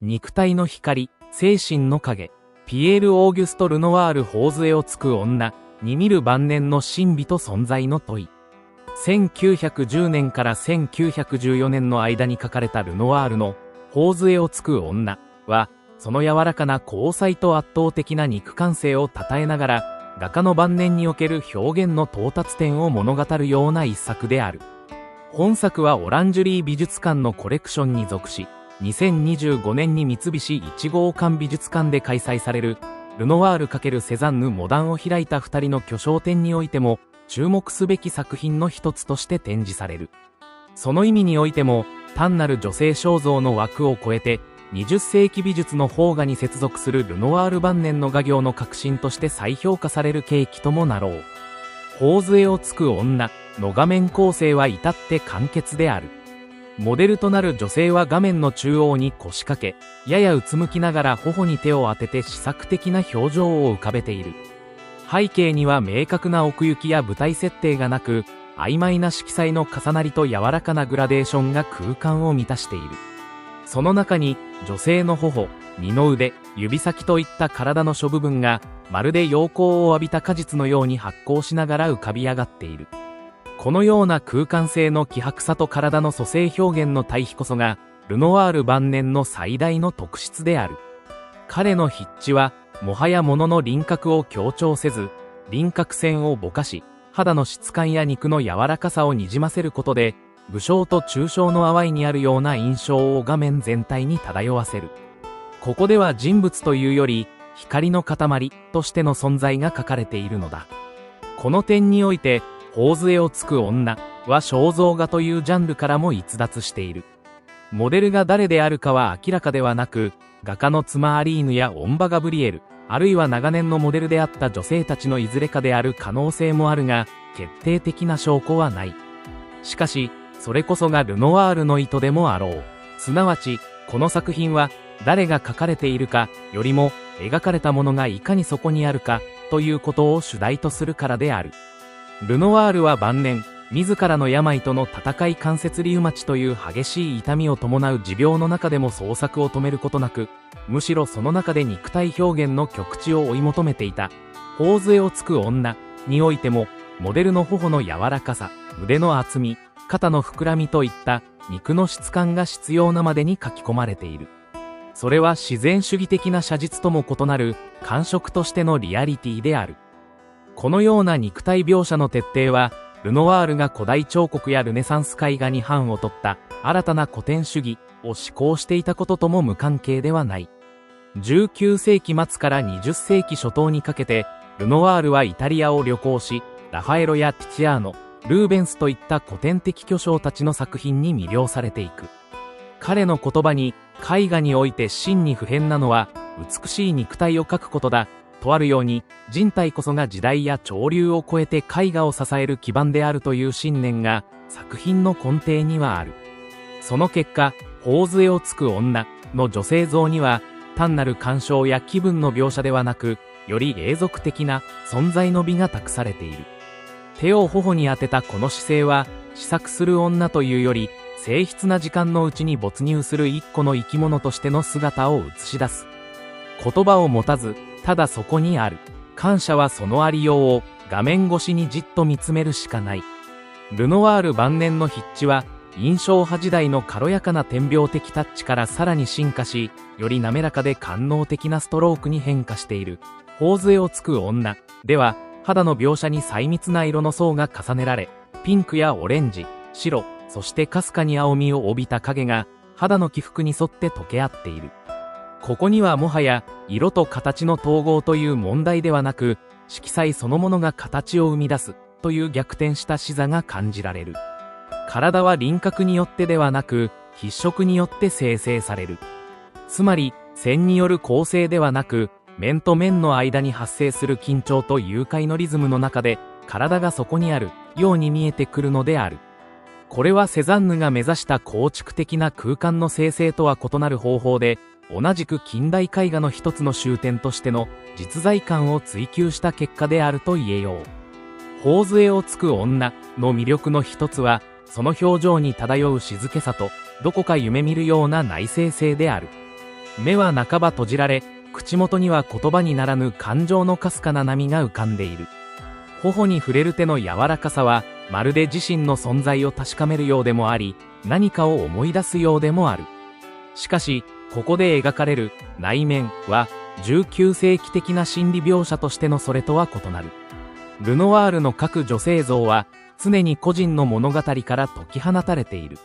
肉体の光、精神の影、ピエール・オーギュスト・ルノワール頬杖をつく女に見る晩年の神秘と存在の問い。1910年から1914年の間に書かれたルノワールの頬杖をつく女は、その柔らかな光彩と圧倒的な肉感性を称えながら、画家の晩年における表現の到達点を物語るような一作である。本作はオランジュリー美術館のコレクションに属し、2025年に三菱一号館美術館で開催される、ルノワール×セザンヌモダンを開いた二人の巨匠展においても、注目すべき作品の一つとして展示される。その意味においても、単なる女性肖像の枠を超えて、20世紀美術の邦画に接続するルノワール晩年の画業の革新として再評価される契機ともなろう。頬杖をつく女の画面構成は至って簡潔である。モデルとなる女性は画面の中央に腰掛け、ややうつむきながら頬に手を当てて試作的な表情を浮かべている。背景には明確な奥行きや舞台設定がなく、曖昧な色彩の重なりと柔らかなグラデーションが空間を満たしている。その中に女性の頬、二の腕、指先といった体の諸部分がまるで陽光を浴びた果実のように発光しながら浮かび上がっている。このような空間性の希薄さと体の組成表現の対比こそがルノワール晩年の最大の特質である。彼の筆致はもはや物の輪郭を強調せず、輪郭線をぼかし、肌の質感や肉の柔らかさをにじませることで、武将と抽象の淡いにあるような印象を画面全体に漂わせる。ここでは人物というより、光の塊としての存在が書かれているのだ。この点において、頬杖をつく女は肖像画というジャンルからも逸脱している。モデルが誰であるかは明らかではなく、画家の妻アリーヌやオンバ・ガブリエル、あるいは長年のモデルであった女性たちのいずれかである可能性もあるが、決定的な証拠はない。しかし、それこそがルノワールの意図でもあろう。すなわち、この作品は誰が描かれているかよりも描かれたものがいかにそこにあるかということを主題とするからである。ルノワールは晩年、自らの病との戦い関節リウマチという激しい痛みを伴う持病の中でも創作を止めることなく、むしろその中で肉体表現の極致を追い求めていた。頬杖をつく女においても、モデルの頬の柔らかさ、腕の厚み、肩の膨らみといった肉の質感が必要なまでに書き込まれている。それは自然主義的な写実とも異なる感触としてのリアリティである。このような肉体描写の徹底は、ルノワールが古代彫刻やルネサンス絵画に範を取った新たな古典主義を思考していたこととも無関係ではない。19世紀末から20世紀初頭にかけて、ルノワールはイタリアを旅行し、ラファエロやティチアーノ、ルーベンスといった古典的巨匠たちの作品に魅了されていく。彼の言葉に、絵画において真に不変なのは、美しい肉体を描くことだ、とあるように、人体こそが時代や潮流を超えて絵画を支える基盤であるという信念が、作品の根底にはある。その結果、頬杖をつく女の女性像には、単なる鑑賞や気分の描写ではなく、より永続的な存在の美が託されている。手を頬に当てたこの姿勢は、試作する女というより、静筆な時間のうちに没入する一個の生き物としての姿を映し出す。言葉を持たず、ただそこにある。感謝はそのありようを画面越しにじっと見つめるしかない。ルノワール晩年の筆致は、印象派時代の軽やかな点描的タッチからさらに進化し、より滑らかで官能的なストロークに変化している。頬杖をつく女では、肌の描写に細密な色の層が重ねられ、ピンクやオレンジ、白、そしてかすかに青みを帯びた影が肌の起伏に沿って溶け合っている。ここにはもはや色と形の統合という問題ではなく、色彩そのものが形を生み出すという逆転した視座が感じられる。体は輪郭によってではなく、筆色によって生成される。つまり線による構成ではなく、面と面の間に発生する緊張と誘拐のリズムの中で、体がそこにあるように見えてくるのである。これはセザンヌが目指した構築的な空間の生成とは異なる方法で、同じく近代絵画の一つの終点としての実在感を追求した結果であると言えよう。頬杖をつく女の魅力の一つは、その表情に漂う静けさと、どこか夢見るような内省性である。目は半ば閉じられ、口元には言葉にならぬ感情のかすかな波が浮かんでいる。頬に触れる手の柔らかさは、まるで自身の存在を確かめるようでもあり、何かを思い出すようでもある。しかし、ここで描かれる内面は、19世紀的な心理描写としてのそれとは異なる。ルノワールの各女性像は、常に個人の物語から解き放たれている。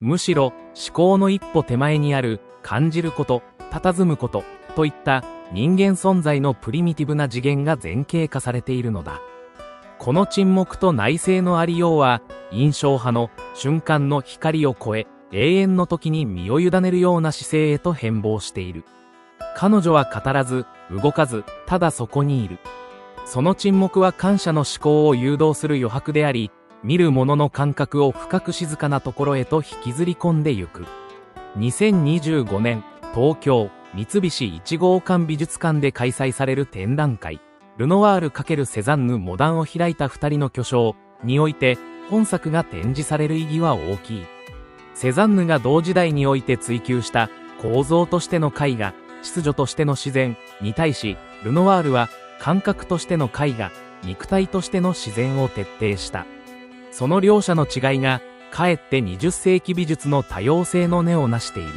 むしろ、思考の一歩手前にある、感じること、佇むこと、といった人間存在のプリミティブな次元が前傾化されているのだ。この沈黙と内省のありようは、印象派の瞬間の光を超え、永遠の時に身を委ねるような姿勢へと変貌している。彼女は語らず、動かず、ただそこにいる。その沈黙は感謝の思考を誘導する余白であり、見る者の感覚を深く静かなところへと引きずり込んでゆく。2025年、東京、三菱一号館美術館で開催される展覧会、ルノワール×セザンヌモダンを開いた二人の巨匠において、本作が展示される意義は大きい。セザンヌが同時代において追求した構造としての絵画、秩序としての自然に対し、ルノワールは感覚としての絵画、肉体としての自然を徹底した。その両者の違いが、かえって20世紀美術の多様性の根をなしている。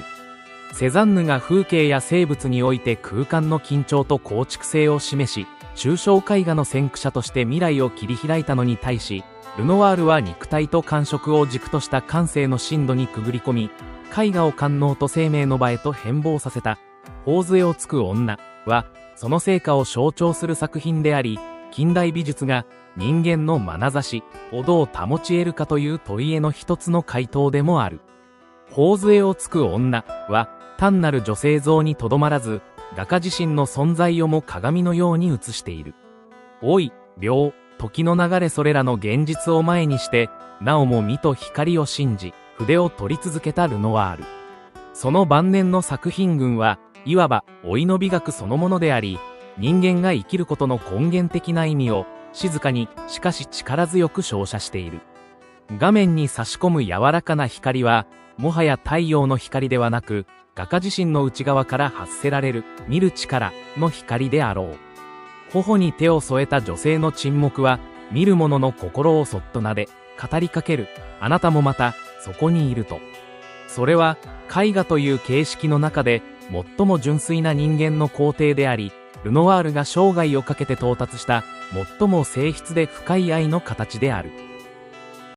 セザンヌが風景や生物において空間の緊張と構築性を示し、抽象絵画の先駆者として未来を切り開いたのに対し、ルノワールは肉体と感触を軸とした感性の深度にくぐり込み、絵画を官能と生命の場へと変貌させた。頬杖をつく女は、その成果を象徴する作品であり、近代美術が人間の眼差しをどう保ち得るかという問いへの一つの回答でもある。頬杖をつく女は、単なる女性像にとどまらず、画家自身の存在をも鏡のように映している。老い、病、時の流れそれらの現実を前にして、なおも美と光を信じ、筆を取り続けたルノワール。その晩年の作品群は、いわば老いの美学そのものであり、人間が生きることの根源的な意味を、静かに、しかし力強く照射している。画面に差し込む柔らかな光は、もはや太陽の光ではなく、画家自身の内側から発せられる、見る力の光であろう。頬に手を添えた女性の沈黙は、見る者の心をそっと撫で、語りかける。あなたもまた、そこにいると。それは、絵画という形式の中で、最も純粋な人間の肯定であり、ルノワールが生涯をかけて到達した、最も静筆で深い愛の形である。